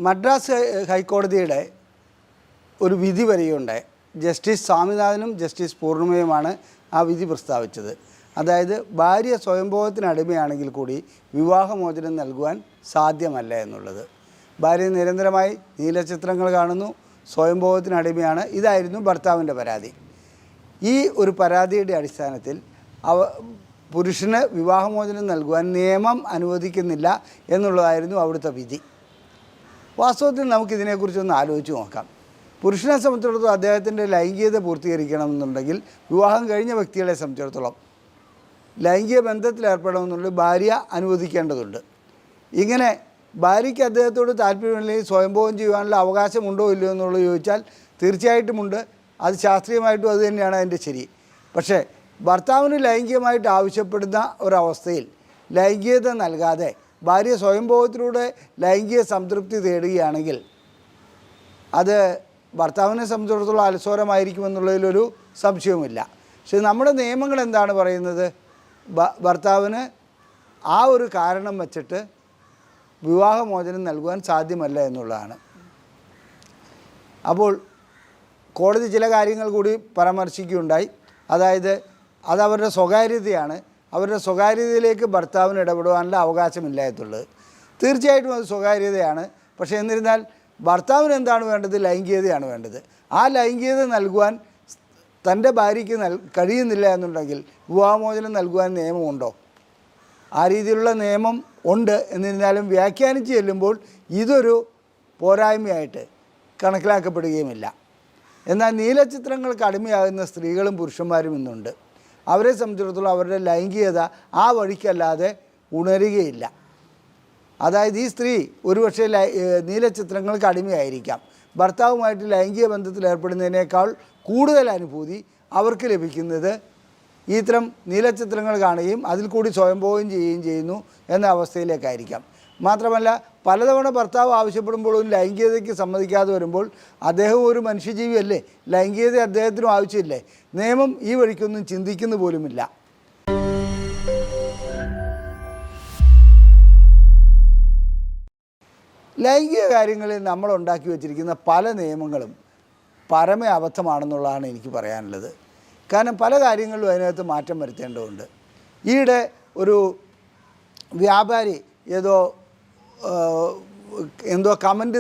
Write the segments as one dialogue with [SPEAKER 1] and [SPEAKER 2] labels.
[SPEAKER 1] മദ്രാസ് ഹൈക്കോടതിയുടെ ഒരു വിധി വരികയുണ്ടായി. ജസ്റ്റിസ് സ്വാമിനാഥനും ജസ്റ്റിസ് പൂർണിമയുമാണ് ആ വിധി പ്രസ്താവിച്ചത്. അതായത് ഭാര്യ സ്വയംഭോഗത്തിന് അടിമയാണെങ്കിൽ കൂടി വിവാഹമോചനം നൽകുവാൻ സാധ്യമല്ല എന്നുള്ളത്. ഭാര്യ നിരന്തരമായി നീലച്ചിത്രങ്ങൾ കാണുന്നു, സ്വയംഭോഗത്തിന് അടിമയാണ്. ഇതായിരുന്നു ഭർത്താവിൻ്റെ പരാതി. ഈ ഒരു പരാതിയുടെ അടിസ്ഥാനത്തിൽ പുരുഷന് വിവാഹമോചനം നൽകുവാൻ നിയമം അനുവദിക്കുന്നില്ല എന്നുള്ളതായിരുന്നു അവിടുത്തെ വിധി. വാസ്തവത്തിൽ നമുക്കിതിനെക്കുറിച്ചൊന്ന് ആലോചിച്ച് നോക്കാം. പുരുഷനെ സംബന്ധിച്ചിടത്തോളം അദ്ദേഹത്തിൻ്റെ ലൈംഗികത പൂർത്തീകരിക്കണമെന്നുണ്ടെങ്കിൽ വിവാഹം കഴിഞ്ഞ വ്യക്തികളെ സംബന്ധിച്ചിടത്തോളം ലൈംഗിക ബന്ധത്തിലേർപ്പെടണമെന്നുണ്ടെങ്കിൽ ഭാര്യ അനുവദിക്കേണ്ടതുണ്ട്. ഇങ്ങനെ ഭാര്യയ്ക്ക് അദ്ദേഹത്തോട് താല്പര്യമില്ലെങ്കിൽ സ്വയംഭോഗം ചെയ്യുവാനുള്ള അവകാശമുണ്ടോ ഇല്ലയോ എന്നുള്ളത് ചോദിച്ചാൽ തീർച്ചയായിട്ടുമുണ്ട്. അത് ശാസ്ത്രീയമായിട്ടും അത് തന്നെയാണ് അതിൻ്റെ ശരി. പക്ഷേ ഭർത്താവിന് ലൈംഗികമായിട്ട് ആവശ്യപ്പെടുന്ന ഒരവസ്ഥയിൽ ലൈംഗികത നൽകാതെ ഭാര്യ സ്വയംഭോഗത്തിലൂടെ ലൈംഗിക സംതൃപ്തി തേടുകയാണെങ്കിൽ അത് ഭർത്താവിനെ സംബന്ധിച്ചിടത്തോളം അലസോരമായിരിക്കുമെന്നുള്ളതിലൊരു സംശയവുമില്ല. പക്ഷേ നമ്മുടെ നിയമങ്ങൾ എന്താണ് പറയുന്നത്? ഭർത്താവിന് ആ ഒരു കാരണം വച്ചിട്ട് വിവാഹമോചനം നൽകുവാൻ സാധ്യമല്ല എന്നുള്ളതാണ്. അപ്പോൾ കോടതി ചില കാര്യങ്ങൾ കൂടി പരാമർശിക്കുകയുണ്ടായി. അതായത് അതവരുടെ സ്വകാര്യതയാണ്. അവരുടെ സ്വകാര്യതയിലേക്ക് ഭർത്താവിന് ഇടപെടുവാനുള്ള അവകാശമില്ല എന്നുള്ളത് തീർച്ചയായിട്ടും അത് സ്വകാര്യതയാണ്. പക്ഷേ എന്നിരുന്നാൽ ഭർത്താവിന് എന്താണ് വേണ്ടത്? ലൈംഗികതയാണ് വേണ്ടത്. ആ ലൈംഗികത നൽകുവാൻ തൻ്റെ ഭാര്യയ്ക്ക് കഴിയുന്നില്ല എന്നുണ്ടെങ്കിൽ വിവാഹമോചനം നൽകുവാൻ നിയമമുണ്ടോ? ആ രീതിയിലുള്ള നിയമം ഉണ്ട്. എന്നിരുന്നാലും വ്യാഖ്യാനിച്ച് ചെല്ലുമ്പോൾ ഇതൊരു പോരായ്മയായിട്ട് കണക്കിലാക്കപ്പെടുകയുമില്ല. എന്നാൽ നീലച്ചിത്രങ്ങൾക്ക് അടിമയാകുന്ന സ്ത്രീകളും പുരുഷന്മാരും ഇന്നുണ്ട്. അവരെ സംബന്ധിച്ചിടത്തോളം അവരുടെ ലൈംഗികത ആ വഴിക്കല്ലാതെ ഉണരുകയില്ല. അതായത് ഈ സ്ത്രീ ഒരുപക്ഷെ നീലച്ചിത്രങ്ങൾക്ക് അടിമയായിരിക്കാം. ഭർത്താവുമായിട്ട് ലൈംഗിക ബന്ധത്തിൽ ഏർപ്പെടുന്നതിനേക്കാൾ കൂടുതൽ അനുഭൂതി അവർക്ക് ലഭിക്കുന്നത് ഇത്തരം നീലച്ചിത്രങ്ങൾ കാണുകയും അതിൽ കൂടി സ്വയംഭോഗം ചെയ്യുകയും ചെയ്യുന്നു എന്ന അവസ്ഥയിലേക്കായിരിക്കാം. മാത്രമല്ല പലതവണ ഭർത്താവ് ആവശ്യപ്പെടുമ്പോഴും ലൈംഗികതയ്ക്ക് സമ്മതിക്കാതെ വരുമ്പോൾ അദ്ദേഹം ഒരു മനുഷ്യജീവിയല്ലേ, ലൈംഗികത അദ്ദേഹത്തിനും ആവശ്യമില്ലേ? നിയമം ഈ വഴിക്കൊന്നും ചിന്തിക്കുന്നു പോലുമില്ല. ലൈംഗിക കാര്യങ്ങളിൽ നമ്മൾ ഉണ്ടാക്കി വച്ചിരിക്കുന്ന പല നിയമങ്ങളും പരമ അബദ്ധമാണെന്നുള്ളതാണ് എനിക്ക് പറയാനുള്ളത്. കാരണം പല കാര്യങ്ങളിലും അതിനകത്ത് മാറ്റം വരുത്തേണ്ടതുണ്ട്. ഈയിടെ ഒരു വ്യാപാരി എന്തോ കമൻറ്റ്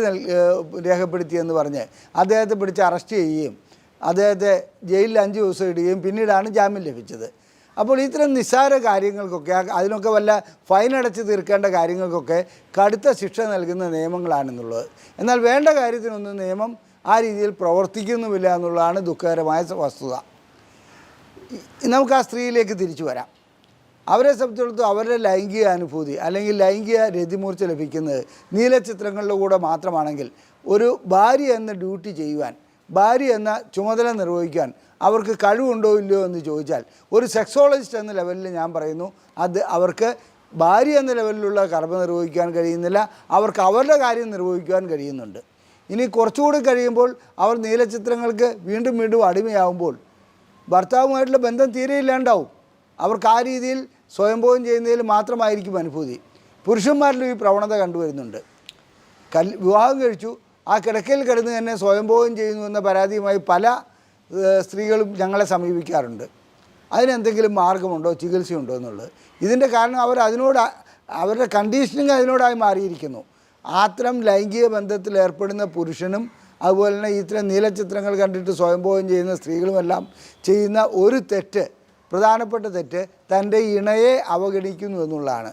[SPEAKER 1] രേഖപ്പെടുത്തിയെന്ന് പറഞ്ഞ് അദ്ദേഹത്തെ പിടിച്ച് അറസ്റ്റ് ചെയ്യുകയും അദ്ദേഹത്തെ ജയിലിൽ 5 ദിവസം ഇടുകയും പിന്നീടാണ് ജാമ്യം ലഭിച്ചത്. അപ്പോൾ ഇത്തരം നിസ്സാര കാര്യങ്ങൾക്കൊക്കെ അതിനൊക്കെ വല്ല ഫൈൻ അടച്ച് തീർക്കേണ്ട കാര്യങ്ങൾക്കൊക്കെ കടുത്ത ശിക്ഷ നൽകുന്ന നിയമങ്ങളാണെന്നുള്ളത്. എന്നാൽ വേണ്ട കാര്യത്തിനൊന്നും നിയമം ആ രീതിയിൽ പ്രവർത്തിക്കുന്നുമില്ല എന്നുള്ളതാണ് ദുഃഖകരമായ വസ്തുത. നമുക്ക് ആ സ്ത്രീയിലേക്ക് തിരിച്ചു വരാം. അവരെ സംബന്ധിച്ചിടത്തോളം അവരുടെ ലൈംഗിക അനുഭൂതി അല്ലെങ്കിൽ ലൈംഗിക രതിമൂർച്ച ലഭിക്കുന്നത് നീലച്ചിത്രങ്ങളിലൂടെ മാത്രമാണെങ്കിൽ ഒരു ഭാര്യ എന്ന ഡ്യൂട്ടി ചെയ്യുവാൻ, ഭാര്യ എന്ന ചുമതല നിർവഹിക്കാൻ അവർക്ക് കഴിവുണ്ടോ ഇല്ലയോ എന്ന് ചോദിച്ചാൽ ഒരു സെക്സോളജിസ്റ്റ് എന്ന ലെവലിൽ ഞാൻ പറയുന്നു അത് അവർക്ക് ഭാര്യ എന്ന ലെവലിലുള്ള കർമ്മം നിർവഹിക്കാൻ കഴിയുന്നില്ല. അവർക്ക് അവരുടെ കാര്യം നിർവഹിക്കുവാൻ കഴിയുന്നുണ്ട്. ഇനി കുറച്ചുകൂടി കഴിയുമ്പോൾ അവർ നീലച്ചിത്രങ്ങൾക്ക് വീണ്ടും വീണ്ടും അടിമയാവുമ്പോൾ ഭർത്താവുമായിട്ടുള്ള ബന്ധം തീരെ ഇല്ലാണ്ടാവും. അവർക്ക് ആ രീതിയിൽ സ്വയംഭോഗം ചെയ്യുന്നതിൽ മാത്രമായിരിക്കും അനുഭൂതി. പുരുഷന്മാരിലും ഈ പ്രവണത കണ്ടുവരുന്നുണ്ട്. വിവാഹം കഴിച്ചു, ആ കിടക്കയിൽ കിടന്ന് തന്നെ സ്വയംഭോഗം ചെയ്യുന്നു എന്ന പരാതിയുമായി പല സ്ത്രീകളും ഞങ്ങളെ സമീപിക്കാറുണ്ട്. അതിനെന്തെങ്കിലും മാർഗമുണ്ടോ, ചികിത്സയുണ്ടോ എന്നുള്ളത്. ഇതിൻ്റെ കാരണം അവരുടെ കണ്ടീഷനിങ് അതിനോടായി മാറിയിരിക്കുന്നു. അത്തരം ലൈംഗിക ബന്ധത്തിൽ ഏർപ്പെടുന്ന പുരുഷനും അതുപോലെ തന്നെ ഇത്തരം നീലച്ചിത്രങ്ങൾ കണ്ടിട്ട് സ്വയംഭോഗം ചെയ്യുന്ന സ്ത്രീകളുമെല്ലാം ചെയ്യുന്ന ഒരു തെറ്റ്, പ്രധാനപ്പെട്ട തെറ്റ് തൻ്റെ ഇണയെ അവഗണിക്കുന്നു എന്നുള്ളതാണ്.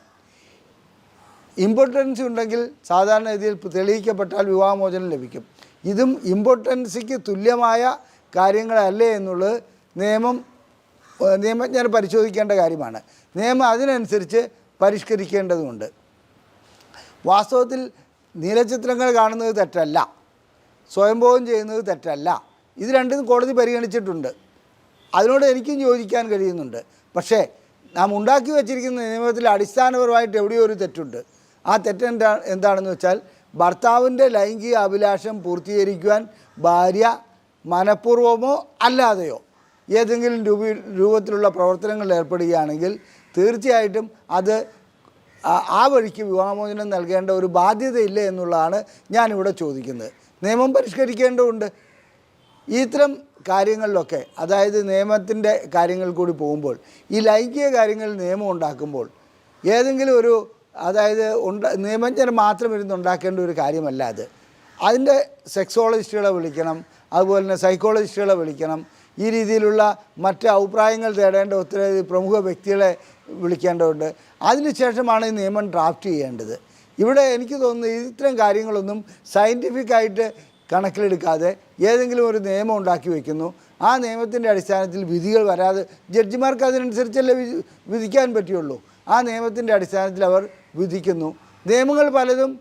[SPEAKER 1] ഇമ്പോർട്ടൻസി ഉണ്ടെങ്കിൽ സാധാരണ രീതിയിൽ തെളിയിക്കപ്പെട്ടാൽ വിവാഹമോചനം ലഭിക്കും. ഇതും ഇമ്പോർട്ടൻസിക്ക് തുല്യമായ കാര്യങ്ങളല്ലേ എന്നുള്ളത് നിയമജ്ഞർ പരിശോധിക്കേണ്ട കാര്യമാണ്. നിയമം അതിനനുസരിച്ച് പരിഷ്കരിക്കേണ്ടതുണ്ട്. വാസ്തവത്തിൽ നീലച്ചിത്രങ്ങൾ കാണുന്നത് തെറ്റല്ല, സ്വയംഭോഗം ചെയ്യുന്നത് തെറ്റല്ല. ഇത് രണ്ടും കോടതി പരിഗണിച്ചിട്ടുണ്ട്. അതിനോട് എനിക്കും യോജിക്കാൻ കഴിയുന്നുണ്ട്. പക്ഷേ നാം ഉണ്ടാക്കി വച്ചിരിക്കുന്ന നിയമത്തിൽ അടിസ്ഥാനപരമായിട്ട് എവിടെയോ ഒരു തെറ്റുണ്ട്. ആ എന്താണെന്ന് വെച്ചാൽ ഭർത്താവിൻ്റെ ലൈംഗിക അഭിലാഷം പൂർത്തീകരിക്കുവാൻ ഭാര്യ മനഃപൂർവമോ അല്ലാതെയോ ഏതെങ്കിലും രൂപത്തിലുള്ള പ്രവർത്തനങ്ങളിൽ ഏർപ്പെടുകയാണെങ്കിൽ തീർച്ചയായിട്ടും അത് ആ വഴിക്ക് വിവാഹമോചനം നൽകേണ്ട ഒരു ബാധ്യതയില്ല എന്നുള്ളതാണ് ഞാനിവിടെ ചോദിക്കുന്നത്. നിയമം പരിഷ്കരിക്കേണ്ടതുണ്ട്. ഇത്തരം കാര്യങ്ങളിലൊക്കെ, അതായത് നിയമത്തിൻ്റെ കാര്യങ്ങൾ കൂടി പോകുമ്പോൾ, ഈ ലൈംഗിക കാര്യങ്ങളിൽ നിയമം ഉണ്ടാക്കുമ്പോൾ ഏതെങ്കിലും ഒരു, അതായത് നിയമജ്ഞർ മാത്രം ഇരുന്ന് ഉണ്ടാക്കേണ്ട ഒരു കാര്യമല്ല അത്. അതിൻ്റെ സെക്സോളജിസ്റ്റുകളെ വിളിക്കണം, അതുപോലെ തന്നെ സൈക്കോളജിസ്റ്റുകളെ വിളിക്കണം, ഈ രീതിയിലുള്ള മറ്റ് അഭിപ്രായങ്ങൾ തേടേണ്ട ഒത്തിരി പ്രമുഖ വ്യക്തികളെ വിളിക്കേണ്ടതുണ്ട്. അതിനുശേഷമാണ് ഈ നിയമം ഡ്രാഫ്റ്റ് ചെയ്യേണ്ടത്. ഇവിടെ എനിക്ക് തോന്നുന്നു ഇത്തരം കാര്യങ്ങളൊന്നും സയൻറ്റിഫിക്കായിട്ട് കണക്കിലെടുക്കാതെ ഏതെങ്കിലും ഒരു നിയമം ഉണ്ടാക്കി വയ്ക്കുന്നു. ആ നിയമത്തിൻ്റെ അടിസ്ഥാനത്തിൽ വിധികൾ വരാതെ, ജഡ്ജിമാർക്ക് അതിനനുസരിച്ചല്ലേ വിധിക്കാൻ പറ്റുള്ളൂ. ആ നിയമത്തിൻ്റെ അടിസ്ഥാനത്തിൽ അവർ വിധിക്കുന്നു. നിയമങ്ങൾ പലതും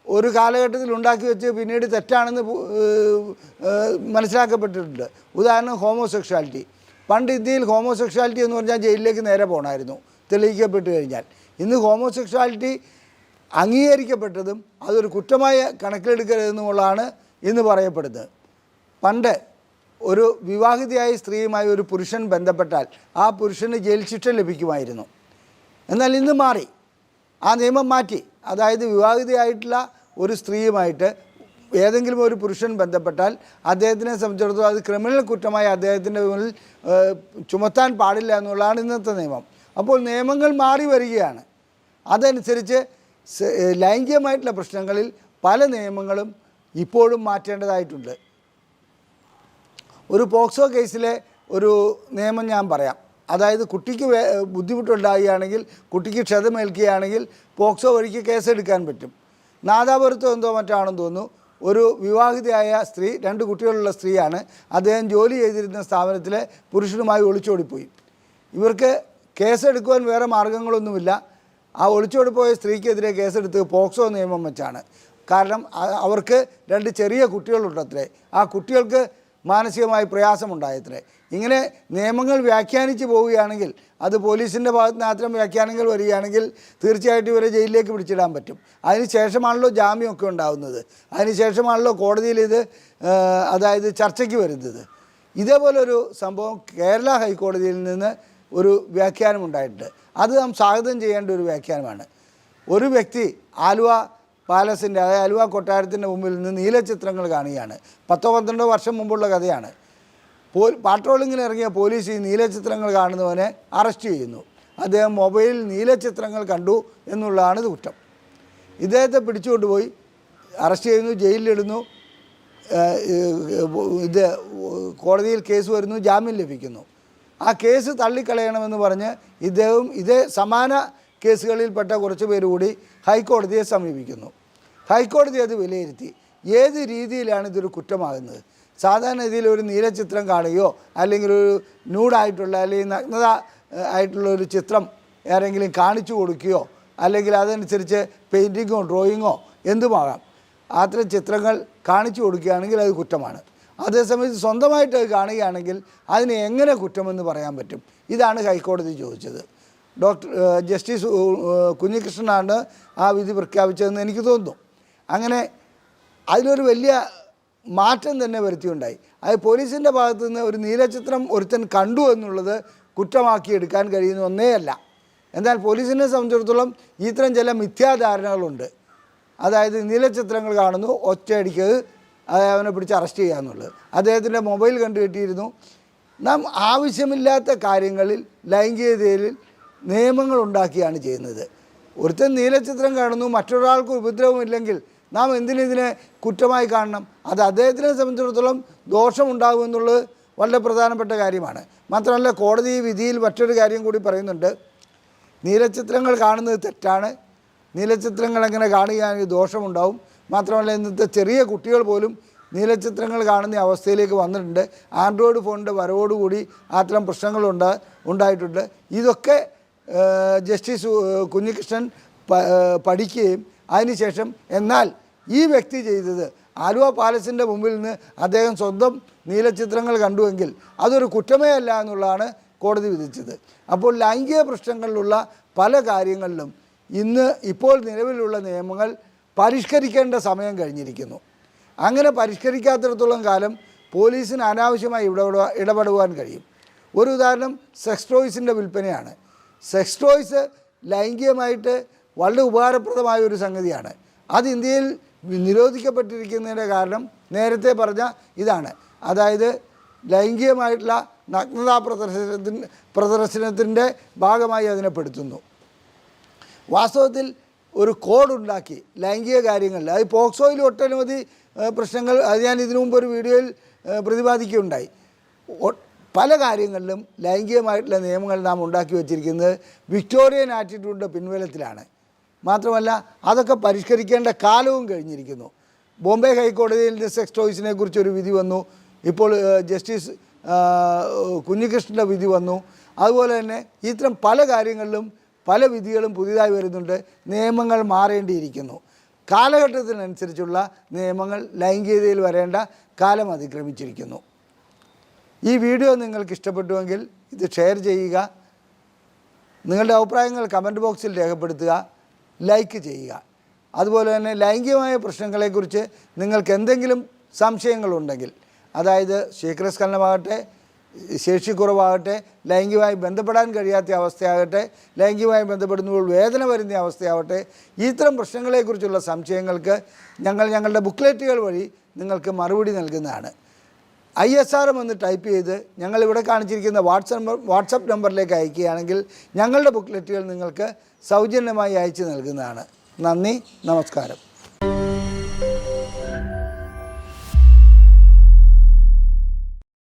[SPEAKER 1] ഒരു കാലഘട്ടത്തിൽ ഉണ്ടാക്കി വെച്ച് പിന്നീട് തെറ്റാണെന്ന് മനസ്സിലാക്കപ്പെട്ടിട്ടുണ്ട്. ഉദാഹരണം ഹോമോസെക്ഷാലിറ്റി. പണ്ട് ഇന്ത്യയിൽ ഹോമോസെക്ഷാലിറ്റി എന്ന് പറഞ്ഞാൽ ജയിലിലേക്ക് നേരെ പോകണമായിരുന്നു തെളിയിക്കപ്പെട്ട് കഴിഞ്ഞാൽ. ഇന്ന് ഹോമോസെക്ഷാലിറ്റി അംഗീകരിക്കപ്പെട്ടതും അതൊരു കുറ്റമായ കണക്കിലെടുക്കരുതെന്നുമുള്ളതാണ് ഇന്ന് പറയപ്പെടുന്നത്. പണ്ട് ഒരു വിവാഹിതയായ സ്ത്രീയുമായി ഒരു പുരുഷൻ ബന്ധപ്പെട്ടാൽ ആ പുരുഷന് ജയിൽ ശിക്ഷ ലഭിക്കുമായിരുന്നു. എന്നാൽ ഇന്ന് മാറി, ആ നിയമം മാറ്റി. അതായത് വിവാഹിതയായിട്ടുള്ള ഒരു സ്ത്രീയുമായിട്ട് ഏതെങ്കിലും ഒരു പുരുഷൻ ബന്ധപ്പെട്ടാൽ അദ്ദേഹത്തിനെ സംബന്ധിച്ചിടത്തോളം അത് ക്രിമിനൽ കുറ്റമായി അദ്ദേഹത്തിൻ്റെ മുന്നിൽ ചുമത്താൻ പാടില്ല എന്നുള്ളതാണ് ഇന്നത്തെ നിയമം. അപ്പോൾ നിയമങ്ങൾ മാറി വരികയാണ്. അതനുസരിച്ച് ലൈംഗികമായിട്ടുള്ള പ്രശ്നങ്ങളിൽ പല നിയമങ്ങളും ഇപ്പോഴും മാറ്റേണ്ടതായിട്ടുണ്ട്. ഒരു പോക്സോ കേസിലെ ഒരു നിയമം ഞാൻ പറയാം. അതായത് കുട്ടിക്ക് ബുദ്ധിമുട്ടുണ്ടാകുകയാണെങ്കിൽ, കുട്ടിക്ക് ക്ഷതമേൽക്കുകയാണെങ്കിൽ പോക്സോ വഴിക്ക് കേസെടുക്കാൻ പറ്റും. നാദാപുരത്തോ എന്തോ മറ്റാണെന്ന് തോന്നുന്നു, ഒരു വിവാഹിതയായ സ്ത്രീ, 2 കുട്ടികളുള്ള സ്ത്രീയാണ്. അദ്ദേഹം ജോലി ചെയ്തിരുന്ന സ്ഥാപനത്തിലെ പുരുഷനുമായി ഒളിച്ചോടിപ്പോയി. ഇവർക്ക് കേസെടുക്കുവാൻ വേറെ മാർഗങ്ങളൊന്നുമില്ല. ആ ഒളിച്ചോടിപ്പോയ സ്ത്രീക്കെതിരെ കേസെടുത്ത് പോക്സോ നിയമം വെച്ചാണ്. കാരണം അവർക്ക് 2 ചെറിയ കുട്ടികളുണ്ടത്രേ. ആ കുട്ടികൾക്ക് മാനസികമായി പ്രയാസമുണ്ടായത്രേ. ഇങ്ങനെ നിയമങ്ങൾ വ്യാഖ്യാനിച്ച് പോവുകയാണെങ്കിൽ, അത് പോലീസിൻ്റെ ഭാഗത്ത് മാത്രം വ്യാഖ്യാനങ്ങൾ വരികയാണെങ്കിൽ തീർച്ചയായിട്ടും ഇവരെ ജയിലിലേക്ക് പിടിച്ചിടാൻ പറ്റും. അതിനുശേഷമാണല്ലോ ജാമ്യമൊക്കെ ഉണ്ടാകുന്നത്. അതിനുശേഷമാണല്ലോ കോടതിയിൽ ഇത് അതായത് ചർച്ചയ്ക്ക് വരുന്നത്. ഇതേപോലൊരു സംഭവം കേരള ഹൈക്കോടതിയിൽ നിന്ന് ഒരു വ്യാഖ്യാനമുണ്ടായിട്ടുണ്ട്. അത് നാം സ്വാഗതം ചെയ്യേണ്ട ഒരു വ്യാഖ്യാനമാണ്. ഒരു വ്യക്തി ആലുവ പാലസിൻ്റെ, അതായത് ആലുവ കൊട്ടാരത്തിൻ്റെ മുമ്പിൽ നിന്ന് നീലച്ചിത്രങ്ങൾ കാണുകയാണ്. 10-12 വർഷം മുമ്പുള്ള കഥയാണ്. പാട്രോളിങ്ങിന് ഇറങ്ങിയ പോലീസ് ഈ നീലച്ചിത്രങ്ങൾ കാണുന്നവനെ അറസ്റ്റ് ചെയ്യുന്നു. അദ്ദേഹം മൊബൈലിൽ നീലച്ചിത്രങ്ങൾ കണ്ടു എന്നുള്ളതാണ് കുറ്റം. ഇദ്ദേഹത്തെ പിടിച്ചുകൊണ്ടുപോയി അറസ്റ്റ് ചെയ്യുന്നു, ജയിലിലിടുന്നു. ഇത് കോടതിയിൽ കേസ് വരുന്നു, ജാമ്യം ലഭിക്കുന്നു. ആ കേസ് തള്ളിക്കളയണമെന്ന് പറഞ്ഞ് ഇദ്ദേഹം ഇതേ സമാന കേസുകളിൽപ്പെട്ട കുറച്ച് പേര് കൂടി ഹൈക്കോടതിയെ സമീപിക്കുന്നു. ഹൈക്കോടതി അത് വിലയിരുത്തി ഏത് രീതിയിലാണ് ഇതൊരു കുറ്റമാകുന്നത്. സാധാരണ രീതിയിൽ ഒരു നീലച്ചിത്രം കാണുകയോ അല്ലെങ്കിൽ ഒരു ന്യൂഡായിട്ടുള്ള അല്ലെങ്കിൽ നഗ്നത ആയിട്ടുള്ള ഒരു ചിത്രം ആരെങ്കിലും കാണിച്ചു കൊടുക്കുകയോ അല്ലെങ്കിൽ അതനുസരിച്ച് പെയിൻറ്റിങ്ങോ ഡ്രോയിങ്ങോ എന്തുമാകാം, അത്തരം ചിത്രങ്ങൾ കാണിച്ചു കൊടുക്കുകയാണെങ്കിൽ അത് കുറ്റമാണ്. അതേസമയത്ത് സ്വന്തമായിട്ട് അത് കാണുകയാണെങ്കിൽ അതിന് എങ്ങനെ കുറ്റമെന്ന് പറയാൻ പറ്റും? ഇതാണ് ഹൈക്കോടതി ചോദിച്ചത്. ജസ്റ്റിസ് കുഞ്ഞികൃഷ്ണനാണ് ആ വിധി പ്രഖ്യാപിച്ചതെന്ന് എനിക്ക് തോന്നുന്നു. അങ്ങനെ അതിലൊരു വലിയ മാറ്റം തന്നെ വരുത്തിയുണ്ടായി. അത് പോലീസിൻ്റെ ഭാഗത്തു നിന്ന് ഒരു നീലച്ചിത്രം ഒരുത്തൻ കണ്ടു എന്നുള്ളത് കുറ്റമാക്കിയെടുക്കാൻ കഴിയുന്ന ഒന്നേയല്ല. എന്നാൽ പോലീസിനെ സംബന്ധിച്ചിടത്തോളം ഇത്തരം ചില മിഥ്യാധാരണകളുണ്ട്. അതായത് നീലച്ചിത്രങ്ങൾ കാണുന്നു, ഒറ്റയടിക്ക് അവനെ പിടിച്ച് അറസ്റ്റ് ചെയ്യുക എന്നുള്ളത്. അദ്ദേഹത്തിൻ്റെ മൊബൈൽ കണ്ടു കിട്ടിയിരുന്നു. നാം ആവശ്യമില്ലാത്ത കാര്യങ്ങളിൽ ലൈംഗികതയിൽ നിയമങ്ങൾ ഉണ്ടാക്കിയാണ് ചെയ്യുന്നത്. ഒരുത്തൻ നീലച്ചിത്രം കാണുന്നു, മറ്റൊരാൾക്ക് ഉപദ്രവമില്ലെങ്കിൽ നാം എന്തിനെ കുറ്റമായി കാണണം? അത് അദ്ദേഹത്തിനെ സംബന്ധിച്ചിടത്തോളം ദോഷമുണ്ടാകുമെന്നുള്ളത് വളരെ പ്രധാനപ്പെട്ട കാര്യമാണ്. മാത്രമല്ല കോടതി വിധിയിൽ മറ്റൊരു കാര്യം കൂടി പറയുന്നുണ്ട്. നീലച്ചിത്രങ്ങൾ കാണുന്നത് തെറ്റാണ്. നീലച്ചിത്രങ്ങൾ എങ്ങനെ കാണുകയാണെങ്കിൽ ദോഷമുണ്ടാവും. മാത്രമല്ല ഇന്നത്തെ ചെറിയ കുട്ടികൾ പോലും നീലച്ചിത്രങ്ങൾ കാണുന്ന അവസ്ഥയിലേക്ക് വന്നിട്ടുണ്ട്. ആൻഡ്രോയിഡ് ഫോണിൻ്റെ വരവോടുകൂടി അത്തരം പ്രശ്നങ്ങൾ ഉണ്ടായിട്ടുണ്ട്. ഇതൊക്കെ ജസ്റ്റിസ് കുഞ്ഞികൃഷ്ണൻ പഠിക്കുകയും അതിനുശേഷം എന്നാൽ ഈ വ്യക്തി ചെയ്തത് ആലുവ പാലസിൻ്റെ മുമ്പിൽ നിന്ന് അദ്ദേഹം സ്വന്തം നീലച്ചിത്രങ്ങൾ കണ്ടുവെങ്കിൽ അതൊരു കുറ്റമേ അല്ല എന്നുള്ളതാണ് കോടതി വിധിച്ചത്. അപ്പോൾ ലൈംഗിക പ്രശ്നങ്ങളിലുള്ള പല കാര്യങ്ങളിലും ഇപ്പോൾ നിലവിലുള്ള നിയമങ്ങൾ പരിഷ്കരിക്കേണ്ട സമയം കഴിഞ്ഞിരിക്കുന്നു. അങ്ങനെ പരിഷ്കരിക്കാത്തിടത്തോളം കാലം പോലീസിന് അനാവശ്യമായി ഇടപെടുവാൻ കഴിയും. ഒരു ഉദാഹരണം സെക്സ് ടോയ്സിൻ്റെ വിൽപ്പനയാണ്. സെക്സ് ടോയ്സ് ലൈംഗികമായിട്ട് വളരെ ഉപകാരപ്രദമായ ഒരു സംഗതിയാണ്. അത് ഇന്ത്യയിൽ നിരോധിക്കപ്പെട്ടിരിക്കുന്നതിൻ്റെ കാരണം നേരത്തെ പറഞ്ഞ ഇതാണ്. അതായത് ലൈംഗികമായിട്ടുള്ള നഗ്നതാ പ്രദർശനത്തിൻ്റെ ഭാഗമായി അതിനെ പെടുത്തുന്നു. വാസ്തവത്തിൽ ഒരു കോഡുണ്ടാക്കി ലൈംഗിക കാര്യങ്ങളിൽ, അത് പോക്സോയിൽ ഒട്ടനവധി പ്രശ്നങ്ങൾ, അത് ഞാൻ ഇതിനു മുമ്പ് ഒരു വീഡിയോയിൽ പ്രതിപാദിക്കുകയുണ്ടായി. പല കാര്യങ്ങളിലും ലൈംഗികമായിട്ടുള്ള നിയമങ്ങൾ നാം ഉണ്ടാക്കി വച്ചിരിക്കുന്നത് വിക്ടോറിയൻ ആറ്റിറ്റ്യൂഡിൻ്റെ പിൻബലത്തിലാണ്. മാത്രമല്ല അതൊക്കെ പരിഷ്കരിക്കേണ്ട കാലവും കഴിഞ്ഞിരിക്കുന്നു. ബോംബെ ഹൈക്കോടതിയിൽ സെക്സ് ടോയ്സിനെ കുറിച്ചൊരു വിധി വന്നു. ഇപ്പോൾ ജസ്റ്റിസ് കുഞ്ഞികൃഷ്ണൻ്റെ വിധി വന്നു. അതുപോലെ തന്നെ ഇത്തരം പല കാര്യങ്ങളിലും പല വിധികളും പുതിയതായി വരുന്നുണ്ട്. നിയമങ്ങൾ മാറേണ്ടിയിരിക്കുന്നു. കാലഘട്ടത്തിനനുസരിച്ചുള്ള നിയമങ്ങൾ ലൈംഗികതയിൽ വരേണ്ട കാലം അതിക്രമിച്ചിരിക്കുന്നു. ഈ വീഡിയോ നിങ്ങൾക്ക് ഇഷ്ടപ്പെട്ടുവെങ്കിൽ ഇത് ഷെയർ ചെയ്യുക. നിങ്ങളുടെ അഭിപ്രായങ്ങൾ കമൻറ്റ് ബോക്സിൽ രേഖപ്പെടുത്തുക, ലൈക്ക് ചെയ്യുക. അതുപോലെ തന്നെ ലൈംഗികമായ പ്രശ്നങ്ങളെക്കുറിച്ച് നിങ്ങൾക്ക് എന്തെങ്കിലും സംശയങ്ങളുണ്ടെങ്കിൽ, അതായത് ശീഘ്രസ്ഖലനമാകട്ടെ, ശേഷിക്കുറവാകട്ടെ, ലൈംഗികമായി ബന്ധപ്പെടാൻ കഴിയാത്ത അവസ്ഥയാകട്ടെ, ലൈംഗികമായി ബന്ധപ്പെടുമ്പോൾ വേദന വരുന്ന അവസ്ഥയാവട്ടെ, ഇത്തരം പ്രശ്നങ്ങളെക്കുറിച്ചുള്ള സംശയങ്ങൾക്ക് ഞങ്ങളുടെ ബുക്ക്ലെറ്റുകൾ വഴി നിങ്ങൾക്ക് മറുപടി നൽകുന്നതാണ്. ISRM എന്ന് ടൈപ്പ് ചെയ്ത് ഞങ്ങളിവിടെ കാണിച്ചിരിക്കുന്ന വാട്സപ്പ് നമ്പറിലേക്ക് അയക്കുകയാണെങ്കിൽ ഞങ്ങളുടെ ബുക്ക്ലെറ്റുകൾ നിങ്ങൾക്ക് സൗജന്യമായി അയച്ചു നൽകുന്നതാണ്. നന്ദി, നമസ്കാരം.